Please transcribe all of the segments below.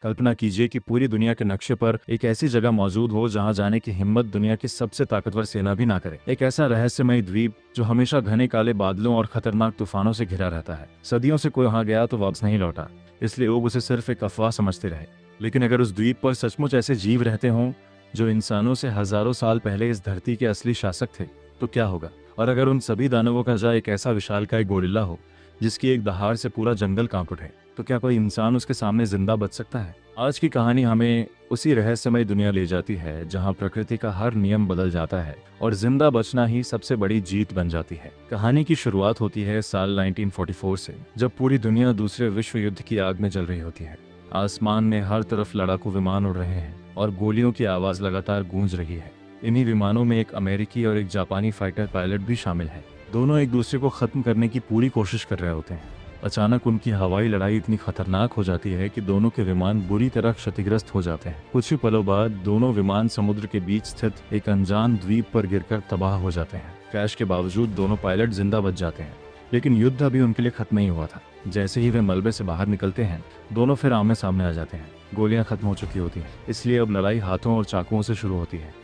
कल्पना कीजिए कि पूरी दुनिया के नक्शे पर एक ऐसी जगह मौजूद हो जहां जाने की हिम्मत दुनिया की सबसे ताकतवर सेना भी ना करे। एक ऐसा रहस्यमय द्वीप जो हमेशा घने काले बादलों और खतरनाक तूफानों से घिरा रहता है। सदियों से कोई वहां गया तो वापस नहीं लौटा, इसलिए लोग उसे सिर्फ एक अफवाह समझते रहे। लेकिन अगर उस द्वीप पर सचमुच ऐसे जीव रहते हों जो इंसानों से हजारों साल पहले इस धरती के असली शासक थे, तो क्या होगा? और अगर उन सभी दानवों का जा एक ऐसा विशालकाय गोरिल्ला हो जिसकी एक दहाड़ से पूरा जंगल कांप उठे, तो क्या कोई इंसान उसके सामने जिंदा बच सकता है? आज की कहानी हमें उसी रहस्यमय दुनिया ले जाती है जहां प्रकृति का हर नियम बदल जाता है और जिंदा बचना ही सबसे बड़ी जीत बन जाती है। कहानी की शुरुआत होती है साल 1944 से, जब पूरी दुनिया दूसरे विश्व युद्ध की आग में जल रही होती है। आसमान में हर तरफ लड़ाकू विमान उड़ रहे हैं और गोलियों की आवाज लगातार गूंज रही है। इन्हीं विमानों में एक अमेरिकी और एक जापानी फाइटर पायलट भी शामिल है। दोनों एक दूसरे को खत्म करने की पूरी कोशिश कर रहे होते हैं। अचानक उनकी हवाई लड़ाई इतनी खतरनाक हो जाती है कि दोनों के विमान बुरी तरह क्षतिग्रस्त हो जाते हैं। कुछ ही पलों बाद दोनों विमान समुद्र के बीच स्थित एक अनजान द्वीप पर गिरकर तबाह हो जाते हैं। क्रैश के बावजूद दोनों पायलट जिंदा बच जाते हैं, लेकिन युद्ध अभी उनके लिए खत्म नहीं हुआ था। जैसे ही वे मलबे से बाहर निकलते हैं, दोनों फिर आमने सामने आ जाते हैं। गोलियां खत्म हो चुकी होती हैं, इसलिए अब लड़ाई हाथों और चाकुओं से शुरू होती है।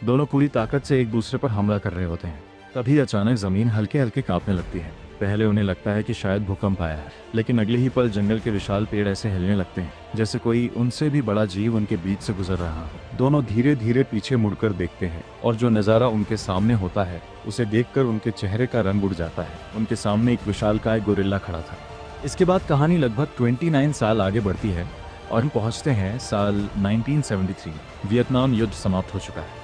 दोनों पूरी ताकत से एक दूसरे पर हमला कर रहे होते हैं। तभी अचानक जमीन हल्के हल्के कांपने लगती है। पहले उन्हें लगता है कि शायद भूकंप आया है, लेकिन अगले ही पल जंगल के विशाल पेड़ ऐसे हिलने लगते हैं जैसे कोई उनसे भी बड़ा जीव उनके बीच से गुजर रहा हो। दोनों धीरे धीरे पीछे मुड़कर देखते हैं और जो नज़ारा उनके सामने होता है उसे देखकर उनके चेहरे का रंग उड़ जाता है। उनके सामने एक विशालकाय गोरिल्ला खड़ा था। इसके बाद कहानी लगभग 29 साल आगे बढ़ती है और हम पहुंचते हैं साल 1973। वियतनाम युद्ध समाप्त हो चुका है,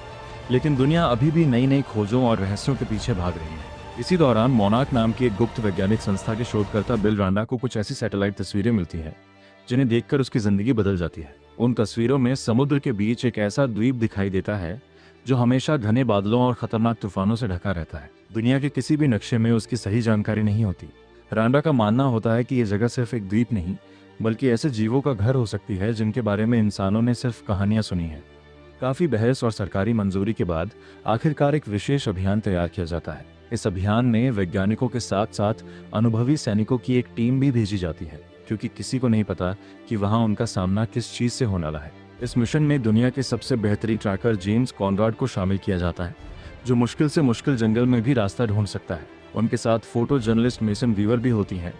लेकिन दुनिया अभी भी नई नई खोजों और रहस्यों के पीछे भाग रही है। इसी दौरान मोनार्क नाम की एक गुप्त वैज्ञानिक संस्था के शोधकर्ता बिल रांडा को कुछ ऐसी सैटेलाइट तस्वीरें मिलती हैं जिन्हें देखकर उसकी जिंदगी बदल जाती है। उन तस्वीरों में समुद्र के बीच एक ऐसा द्वीप दिखाई देता है जो हमेशा घने बादलों और खतरनाक तूफानों से ढका रहता है। दुनिया के किसी भी नक्शे में उसकी सही जानकारी नहीं होती। रांडा का मानना होता है कि ये जगह सिर्फ एक द्वीप नहीं, बल्कि ऐसे जीवों का घर हो सकती है जिनके बारे में इंसानों ने सिर्फ कहानियां सुनी है। काफी बहस और सरकारी मंजूरी के बाद आखिरकार एक विशेष अभियान तैयार किया जाता है। इस अभियान में वैज्ञानिकों के साथ साथ अनुभवी सैनिकों की एक टीम भी भेजी जाती है, क्योंकि किसी को नहीं पता कि वहां उनका सामना किस चीज से होने वाला है। इस मिशन में दुनिया के सबसे बेहतरीन ट्रैकर जेम्स कॉनराड को शामिल किया जाता है, जो मुश्किल से मुश्किल जंगल में भी रास्ता ढूंढ सकता है। उनके साथ फोटो जर्नलिस्ट मेसन वीवर भी होती हैं,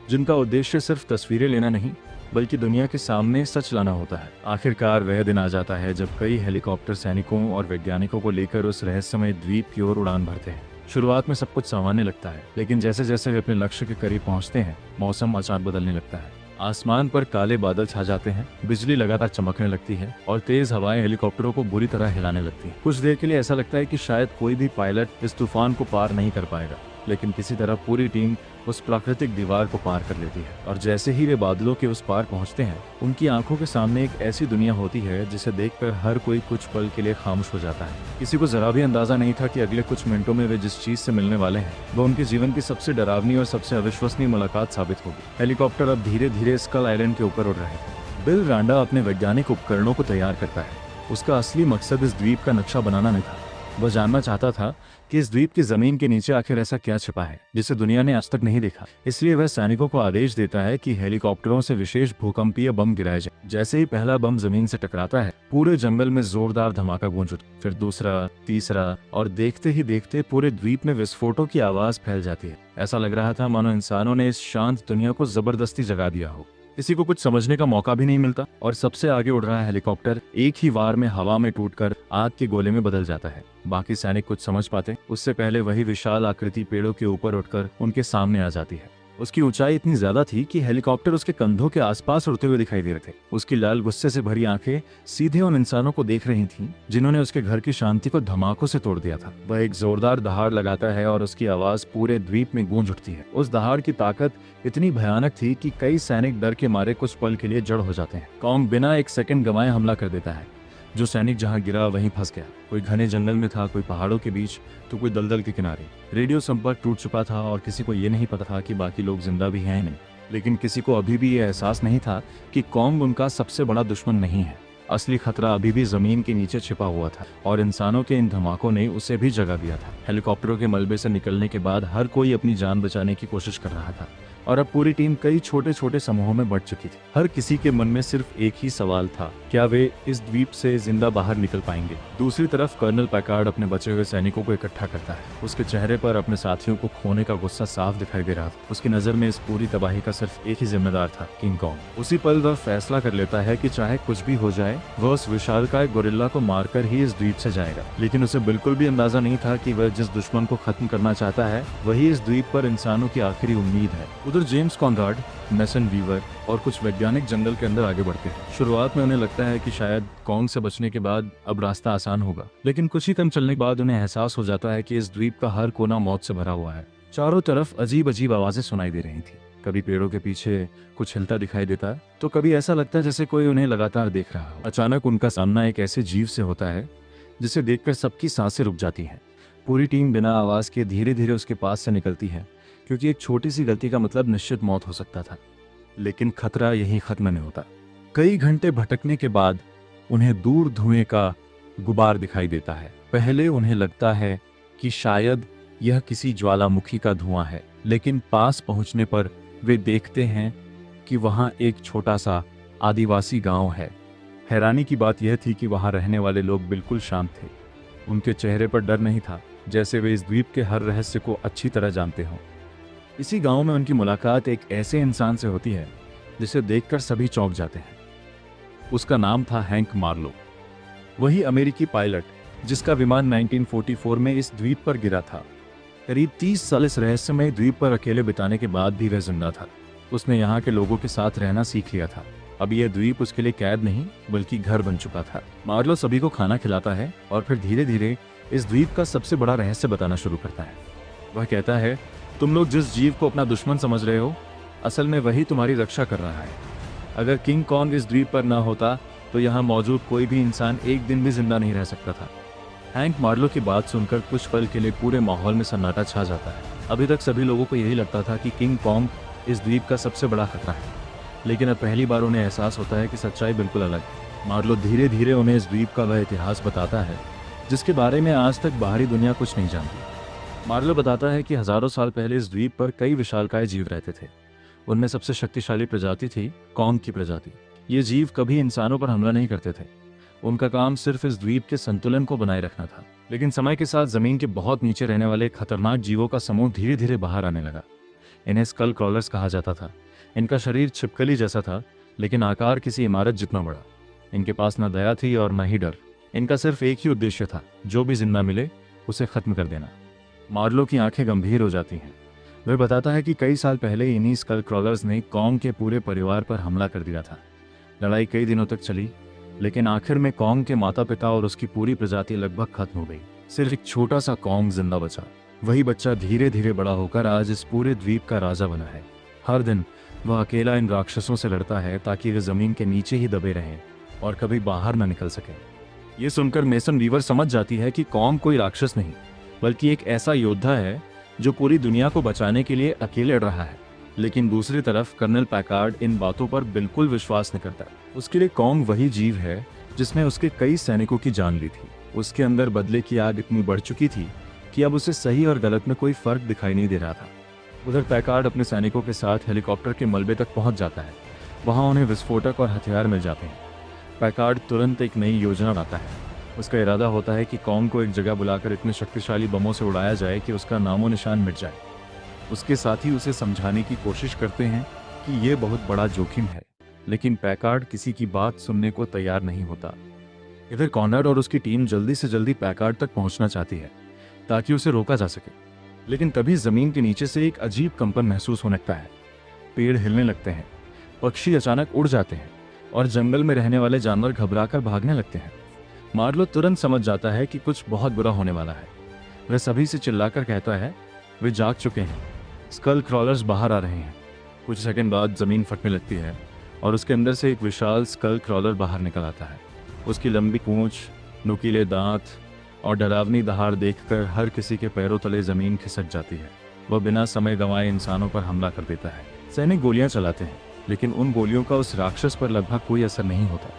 जिनका उद्देश्य सिर्फ तस्वीरें लेना नहीं बल्कि दुनिया के सामने सच लाना होता है। आखिरकार वह दिन आ जाता है जब कई हेलीकॉप्टर सैनिकों और वैज्ञानिकों को लेकर उस रहस्यमय द्वीप की ओर उड़ान भरते हैं। शुरुआत में सब कुछ सामान्य लगता है, लेकिन जैसे जैसे वे अपने लक्ष्य के करीब पहुंचते हैं, मौसम अचानक बदलने लगता है। आसमान पर काले बादल छा जाते हैं, बिजली लगातार चमकने लगती है और तेज हवाएं हेलीकॉप्टरों को बुरी तरह हिलाने लगती हैं। कुछ देर के लिए ऐसा लगता है कि शायद कोई भी पायलट इस तूफान को पार नहीं कर पाएगा, लेकिन किसी तरह पूरी टीम उस प्राकृतिक दीवार को पार कर लेती है। और जैसे ही वे बादलों के उस पार पहुंचते हैं, उनकी आंखों के सामने एक ऐसी दुनिया होती है जिसे देखकर हर कोई कुछ पल के लिए खामोश हो जाता है। किसी को जरा भी अंदाजा नहीं था कि अगले कुछ मिनटों में वे जिस चीज से मिलने वाले हैं वो उनके जीवन की सबसे डरावनी और सबसे अविश्वसनीय मुलाकात साबित होगी। हेलीकॉप्टर अब धीरे धीरे स्कल आइलैंड के ऊपर उड़ रहे थे। बिल रांडा अपने वैज्ञानिक उपकरणों को तैयार करता है। उसका असली मकसद इस द्वीप का नक्शा बनाना नहीं था, वह जानना चाहता था कि इस द्वीप की जमीन के नीचे आखिर ऐसा क्या छिपा है जिसे दुनिया ने आज तक नहीं देखा। इसलिए वह सैनिकों को आदेश देता है कि हेलीकॉप्टरों से विशेष भूकंपीय बम गिराए जाए। जैसे ही पहला बम जमीन से टकराता है, पूरे जंगल में जोरदार धमाका गूंज उठता है। फिर दूसरा, तीसरा, और देखते ही देखते पूरे द्वीप में विस्फोटों की आवाज फैल जाती है। ऐसा लग रहा था मानो इंसानों ने इस शांत दुनिया को जबरदस्ती जगा दिया हो। किसी को कुछ समझने का मौका भी नहीं मिलता और सबसे आगे उड़ रहा हेलीकॉप्टर एक ही वार में हवा में टूटकर आग के गोले में बदल जाता है। बाकी सैनिक कुछ समझ पाते उससे पहले वही विशाल आकृति पेड़ों के ऊपर उठकर उनके सामने आ जाती है। उसकी ऊंचाई इतनी ज्यादा थी कि हेलीकॉप्टर उसके कंधों के आसपास उड़ते हुए दिखाई दे रहे थे। उसकी लाल गुस्से से भरी आंखें सीधे उन इंसानों को देख रही थीं, जिन्होंने उसके घर की शांति को धमाकों से तोड़ दिया था। वह एक जोरदार दहाड़ लगाता है और उसकी आवाज पूरे द्वीप में गूंज उठती है। उस दहाड़ की ताकत इतनी भयानक थी कि कई सैनिक डर के मारे कुछ पल के लिए जड़ हो जाते हैं। कॉन्ग बिना एक सेकंड गंवाए हमला कर देता है। जो सैनिक जहां गिरा वहीं फंस गया। कोई घने जंगल में था, कोई पहाड़ों के बीच, तो कोई दलदल के किनारे। रेडियो संपर्क टूट चुका था और किसी को ये नहीं पता था कि बाकी लोग जिंदा भी हैं नहीं। लेकिन किसी को अभी भी ये एहसास नहीं था कि कॉन्ग उनका सबसे बड़ा दुश्मन नहीं है। असली खतरा अभी भी जमीन के नीचे छिपा हुआ था और इंसानों के इन धमाकों ने उसे भी जगा दिया था। हेलीकॉप्टरों के मलबे से निकलने के बाद हर कोई अपनी जान बचाने की कोशिश कर रहा था, और अब पूरी टीम कई छोटे छोटे समूहों में बढ़ चुकी थी। हर किसी के मन में सिर्फ एक ही सवाल था, क्या वे इस द्वीप से जिंदा बाहर निकल पाएंगे। दूसरी तरफ कर्नल पैकार्ड अपने बचे हुए सैनिकों को इकट्ठा करता है। उसके चेहरे पर अपने साथियों को खोने का गुस्सा साफ दिखाई दे रहा था। उसकी नजर में इस पूरी तबाही का सिर्फ एक ही जिम्मेदार था, किंग कॉन्ग। उसी पल वह फैसला कर लेता है कि चाहे कुछ भी हो जाए, वह उस विशालकाय गोरिल्ला को मारकर ही इस द्वीप से जाएगा। लेकिन उसे बिल्कुल भी अंदाजा नहीं था कि वह जिस दुश्मन को खत्म करना चाहता है वही इस द्वीप पर इंसानों की आखिरी उम्मीद है। उधर जेम्स कॉनराड, मेसन वीवर और कुछ वैज्ञानिक जंगल के अंदर आगे बढ़ते हैं। शुरुआत में उन्हें लगता है कि शायद कॉन्ग से बचने के बाद अब रास्ता आसान होगा, लेकिन कुछ ही कदम चलने के बाद उन्हें एहसास हो जाता है कि इस द्वीप का हर कोना मौत से भरा हुआ है। चारों तरफ अजीब अजीब आवाजें सुनाई दे रही थी। कभी पेड़ों के पीछे कुछ हिलता दिखाई देता है, तो कभी ऐसा लगता है जैसे कोई उन्हें लगातार देख रहा हो। अचानक उनका सामना एक ऐसे जीव से होता है जिसे देखकर सबकी सांसें रुक जाती हैं। पूरी टीम बिना आवाज के धीरे धीरे उसके पास से निकलती है, क्योंकि एक छोटी सी गलती का मतलब निश्चित मौत हो सकता था। लेकिन खतरा यही खत्म नहीं होता। कई घंटे भटकने के बाद उन्हें दूर धुएं का गुबार दिखाई देता है। पहले उन्हें लगता है कि शायद यह किसी ज्वालामुखी का धुआं है, लेकिन पास पहुंचने पर वे देखते हैं कि वहां एक छोटा सा आदिवासी गांव है। हैरानी की बात यह थी कि वहां रहने वाले लोग बिल्कुल शांत थे। उनके चेहरे पर डर नहीं था, जैसे वे इस द्वीप के हर रहस्य को अच्छी तरह जानते हों। इसी गांव में उनकी मुलाकात एक ऐसे इंसान से होती है जिसे देखकर सभी चौंक जाते हैं। उसका नाम था हैंक मार्लो, वही अमेरिकी पायलट जिसका विमान 1944 में इस द्वीप पर गिरा था। करीब 30 साल इस रहस्यमय द्वीप पर अकेले बिताने के बाद भी वह जिंदा था। उसने यहाँ के लोगों के साथ रहना सीख लिया था। अब यह द्वीप उसके लिए कैद नहीं बल्कि घर बन चुका था। मार्लो सभी को खाना खिलाता है और फिर धीरे धीरे इस द्वीप का सबसे बड़ा रहस्य बताना शुरू करता है। वह कहता है, तुम लोग जिस जीव को अपना दुश्मन समझ रहे हो, असल में वही तुम्हारी रक्षा कर रहा है। अगर किंग कॉन्ग इस द्वीप पर ना होता तो यहाँ मौजूद कोई भी इंसान एक दिन भी जिंदा नहीं रह सकता था। हैंक मार्लो की बात सुनकर कुछ पल के लिए पूरे माहौल में सन्नाटा छा जाता है। अभी तक सभी लोगों को यही लगता था कि किंग कॉन्ग इस द्वीप का सबसे बड़ा खतरा है, लेकिन अब पहली बार उन्हें एहसास होता है कि सच्चाई बिल्कुल अलग है। मार्लो धीरे धीरे उन्हें इस द्वीप का वह इतिहास बताता है जिसके बारे में आज तक बाहरी दुनिया कुछ नहीं जानती। मार्लो बताता है कि हजारों साल पहले इस द्वीप पर कई विशालकाय जीव रहते थे। उनमें सबसे शक्तिशाली प्रजाति थी कॉन्ग की प्रजाति। ये जीव कभी इंसानों पर हमला नहीं करते थे। उनका काम सिर्फ इस द्वीप के संतुलन को बनाए रखना था। लेकिन समय के साथ जमीन के बहुत नीचे रहने वाले खतरनाक जीवों का समूह धीरे धीरे बाहर आने लगा। इन्हें स्कल क्रॉलर्स कहा जाता था। इनका शरीर छिपकली जैसा था, लेकिन आकार किसी इमारत जितना बड़ा। इनके पास न दया थी और न ही डर। इनका सिर्फ एक ही उद्देश्य था, जो भी जिंदा मिले उसे खत्म कर देना। मार्लो की आंखें गंभीर हो जाती हैं। वह बताता है कि कई साल पहले इन्हीं स्कल क्रॉलर्स ने कॉन्ग के पूरे परिवार पर हमला कर दिया था। लड़ाई कई दिनों तक चली, लेकिन आखिर में कॉन्ग के माता पिता और उसकी पूरी प्रजाति लगभग खत्म हो गई। सिर्फ एक छोटा सा कॉन्ग जिंदा बचा। वही बच्चा धीरे धीरे बड़ा होकर आज इस पूरे द्वीप का राजा बना है। हर दिन वह अकेला इन राक्षसों से लड़ता है ताकि वे जमीन के नीचे ही दबे रहें और कभी बाहर न निकल सके। ये सुनकर मेसन वीवर समझ जाती है कि कॉन्ग कोई राक्षस नहीं, बल्कि एक ऐसा योद्धा है जो पूरी दुनिया को बचाने के लिए अकेले लड़ रहा है। लेकिन दूसरी तरफ कर्नल पैकार्ड इन बातों पर बिल्कुल विश्वास नहीं करता। उसके लिए कॉन्ग वही जीव है जिसने उसके कई सैनिकों की जान ली थी। उसके अंदर बदले की आग इतनी बढ़ चुकी थी कि अब उसे सही और गलत में कोई फर्क दिखाई नहीं दे रहा था। उधर पैकार्ड अपने सैनिकों के साथ हेलीकॉप्टर के मलबे तक पहुंच जाता है। वहां उन्हें विस्फोटक और हथियार मिल जाते हैं। पैकार्ड तुरंत एक नई योजना बनाता है। उसका इरादा होता है कि कॉन्ग को एक जगह बुलाकर इतने शक्तिशाली बमों से उड़ाया जाए कि उसका नामो निशान मिट जाए। उसके साथी उसे समझाने की कोशिश करते हैं कि यह बहुत बड़ा जोखिम है, लेकिन पैकार्ड किसी की बात सुनने को तैयार नहीं होता। इधर कॉनराड और उसकी टीम जल्दी से जल्दी पैकार्ड तक पहुंचना चाहती है ताकि उसे रोका जा सके। लेकिन तभी जमीन के नीचे से एक अजीब कंपन महसूस होने लगता है। पेड़ हिलने लगते हैं, पक्षी अचानक उड़ जाते हैं और जंगल में रहने वाले जानवर घबराकर भागने लगते हैं। मार्लो तुरंत समझ जाता है कि कुछ बहुत बुरा होने वाला है। वह सभी से चिल्लाकर कहता है, वे जाग चुके हैं, स्कल क्रॉलर्स बाहर आ रहे हैं। कुछ सेकंड बाद जमीन फटने लगती है और उसके अंदर से एक विशाल स्कल क्रॉलर बाहर निकल आता है। उसकी लंबी पूंछ, नुकीले दांत और डरावनी दहाड़ देखकर हर किसी के पैरों तले जमीन खिसक जाती है। वह बिना समय गंवाए इंसानों पर हमला कर देता है। सैनिक गोलियां चलाते हैं, लेकिन उन गोलियों का उस राक्षस पर लगभग कोई असर नहीं होता।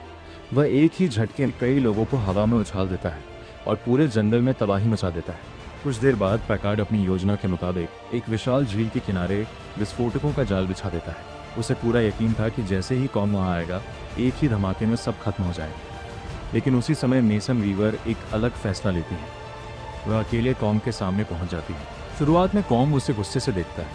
वह एक ही झटके कई लोगों को हवा में उछाल देता है और पूरे जंगल में तबाही मचा देता है। कुछ देर बाद पैकार्ड अपनी योजना के मुताबिक एक विशाल झील के किनारे विस्फोटकों का जाल बिछा देता है। उसे पूरा यकीन था कि जैसे ही कॉम वहां आएगा, एक ही धमाके में सब खत्म हो जाएगा। लेकिन उसी समय मेसन वीवर एक अलग फैसला लेती है। वह अकेले कॉम के सामने पहुंच जाती है। शुरुआत में कॉम उसे गुस्से से देखता है,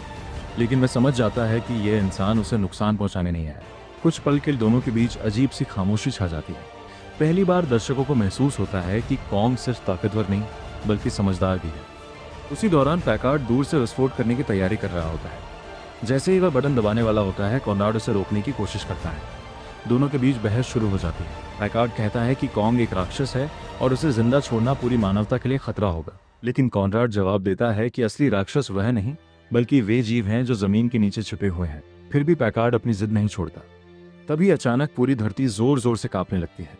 लेकिन वह समझ जाता है कि यह इंसान उसे नुकसान पहुंचाने नहीं आया। कुछ पल के दोनों के बीच अजीब सी खामोशी छा जाती है। पहली बार दर्शकों को महसूस होता है कि कॉम सिर्फ ताकतवर नहीं बल्कि समझदार भी है। उसी दौरान पैकार्ड दूर से विस्फोट करने की तैयारी कर रहा होता है। जैसे ही वह बटन दबाने वाला होता है, कॉनराड उसे रोकने की कोशिश करता है। दोनों के बीच बहस शुरू हो जाती है। पैकार्ड कहता है कि कॉन्ग एक राक्षस है और उसे जिंदा छोड़ना पूरी मानवता के लिए खतरा होगा। लेकिन कॉनराड जवाब देता है कि असली राक्षस वह नहीं बल्कि वे जीव हैं जो जमीन के नीचे छिपे हुए हैं। फिर भी पैकार्ड अपनी जिद नहीं छोड़ता। तभी अचानक पूरी धरती जोर जोर से कांपने लगती है।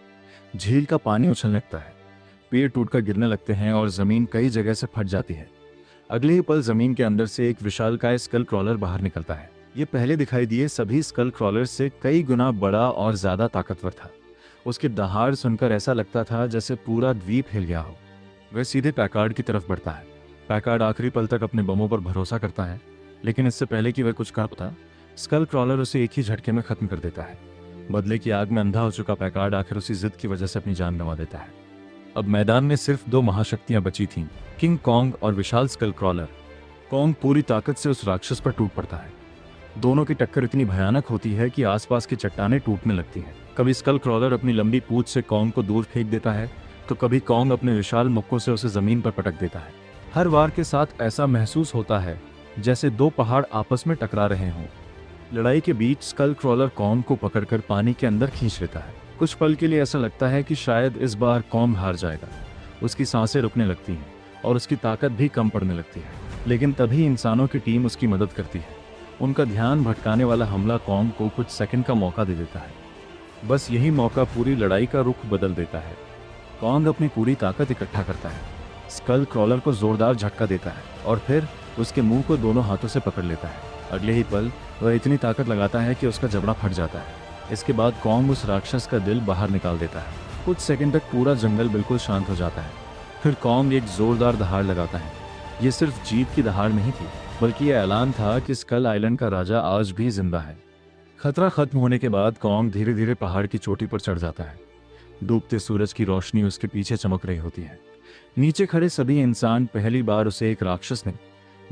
झील का पानी उछलने लगता है, पेड़ टूटकर गिरने लगते हैं और जमीन कई जगह से फट जाती है। अगले ही पल जमीन के अंदर से एक विशालकाय स्कल क्रॉलर बाहर निकलता है। ये पहले दिखाई दिए सभी स्कल क्रॉलर से कई गुना बड़ा और ज्यादा ताकतवर था। उसकी दहाड़ सुनकर ऐसा लगता था जैसे पूरा द्वीप हिल गया हो। वह सीधे पैकार्ड की तरफ बढ़ता है। पैकार्ड आखिरी पल तक अपने बमों पर भरोसा करता है, लेकिन इससे पहले कि वह कुछ कर पाता, स्कल क्रॉलर उसे एक ही झटके में खत्म कर देता है। बदले की आग में अंधा हो चुका पैकार्ड आखिर उसी जिद की वजह से अपनी जान गंवा देता है। अब मैदान में सिर्फ दो महाशक्तियां बची थीं, किंग कॉन्ग और विशाल स्कल क्रॉलर। कॉन्ग पूरी ताकत से उस राक्षस पर टूट पड़ता है। दोनों की टक्कर इतनी भयानक होती है कि आसपास की चट्टानें टूटने लगती हैं। कभी स्कल क्रॉलर अपनी लंबी पूंछ से कॉन्ग को दूर फेंक देता है, तो कभी कॉन्ग अपने विशाल मुक्कों से उसे जमीन पर पटक देता है। हर वार के साथ ऐसा महसूस होता है जैसे दो पहाड़ आपस में टकरा रहे हों। लड़ाई के बीच स्कल क्रॉलर कॉन्ग को पकड़कर पानी के अंदर खींच लेता है। कुछ पल के लिए ऐसा लगता है कि शायद इस बार कॉन्ग हार जाएगा। उसकी सांसें रुकने लगती हैं और उसकी ताकत भी कम पड़ने लगती है। लेकिन तभी इंसानों की टीम उसकी मदद करती है। उनका ध्यान भटकाने वाला हमला कॉन्ग को कुछ सेकंड का मौका दे देता है। बस यही मौका पूरी लड़ाई का रुख बदल देता है। कॉन्ग अपनी पूरी ताकत इकट्ठा करता है, स्कल क्रॉलर को जोरदार झटका देता है और फिर उसके मुंह को दोनों हाथों से पकड़ लेता है। अगले ही पल वह इतनी ताकत लगाता है कि उसका जबड़ा फट जाता है। इसके बाद कॉन्ग उस राक्षस का दिल बाहर निकाल देता है। कुछ सेकंड तक पूरा जंगल बिल्कुल शांत हो जाता है। फिर कॉन्ग एक जोरदार दहाड़ लगाता है। ये सिर्फ जीत की दहाड़ नहीं थी, बल्कि यह ऐलान था कि स्कल आइलैंड का राजा आज भी जिंदा है। खतरा खत्म होने के बाद कॉन्ग धीरे धीरे पहाड़ की चोटी पर चढ़ जाता है। डूबते सूरज की रोशनी उसके पीछे चमक रही होती है। नीचे खड़े सभी इंसान पहली बार उसे एक राक्षस नहीं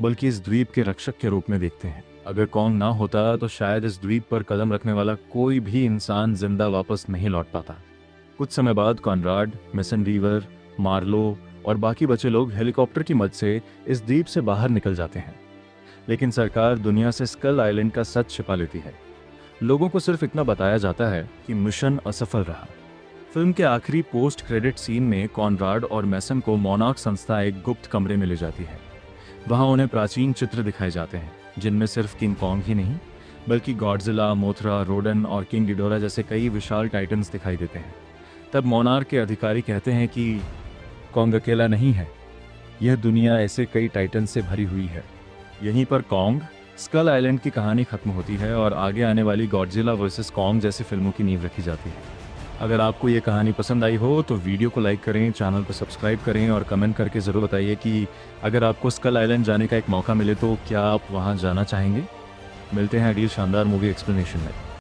बल्कि इस द्वीप के रक्षक के रूप में देखते हैं। अगर कॉन्ग ना होता तो शायद इस द्वीप पर कदम रखने वाला कोई भी इंसान जिंदा वापस नहीं लौट पाता। कुछ समय बाद कॉनराड, मेसन वीवर, मार्लो और बाकी बचे लोग हेलीकॉप्टर की मदद से इस द्वीप से बाहर निकल जाते हैं। लेकिन सरकार दुनिया से स्कल आइलैंड का सच छिपा लेती है। लोगों को सिर्फ इतना बताया जाता है कि मिशन असफल रहा। फिल्म के आखिरी पोस्ट क्रेडिट सीन में कॉनराड और मेसन को मोनार्क संस्था एक गुप्त कमरे में ले जाती है। वहां उन्हें प्राचीन चित्र दिखाए जाते हैं, जिनमें सिर्फ किंग कॉन्ग ही नहीं बल्कि गॉडजिला, मोथरा, रोडन और किंग गिडोरा जैसे कई विशाल टाइटन्स दिखाई देते हैं। तब मोनार्क के अधिकारी कहते हैं कि कॉन्ग अकेला नहीं है, यह दुनिया ऐसे कई टाइटन से भरी हुई है। यहीं पर कॉन्ग, स्कल आइलैंड की कहानी खत्म होती है और आगे आने वाली गॉडजिला वर्सेस कॉन्ग जैसी फिल्मों की नींव रखी जाती है। अगर आपको ये कहानी पसंद आई हो तो वीडियो को लाइक करें, चैनल को सब्सक्राइब करें और कमेंट करके ज़रूर बताइए कि अगर आपको स्कल आइलैंड जाने का एक मौका मिले तो क्या आप वहाँ जाना चाहेंगे। मिलते हैं अगली शानदार मूवी एक्सप्लेनेशन में।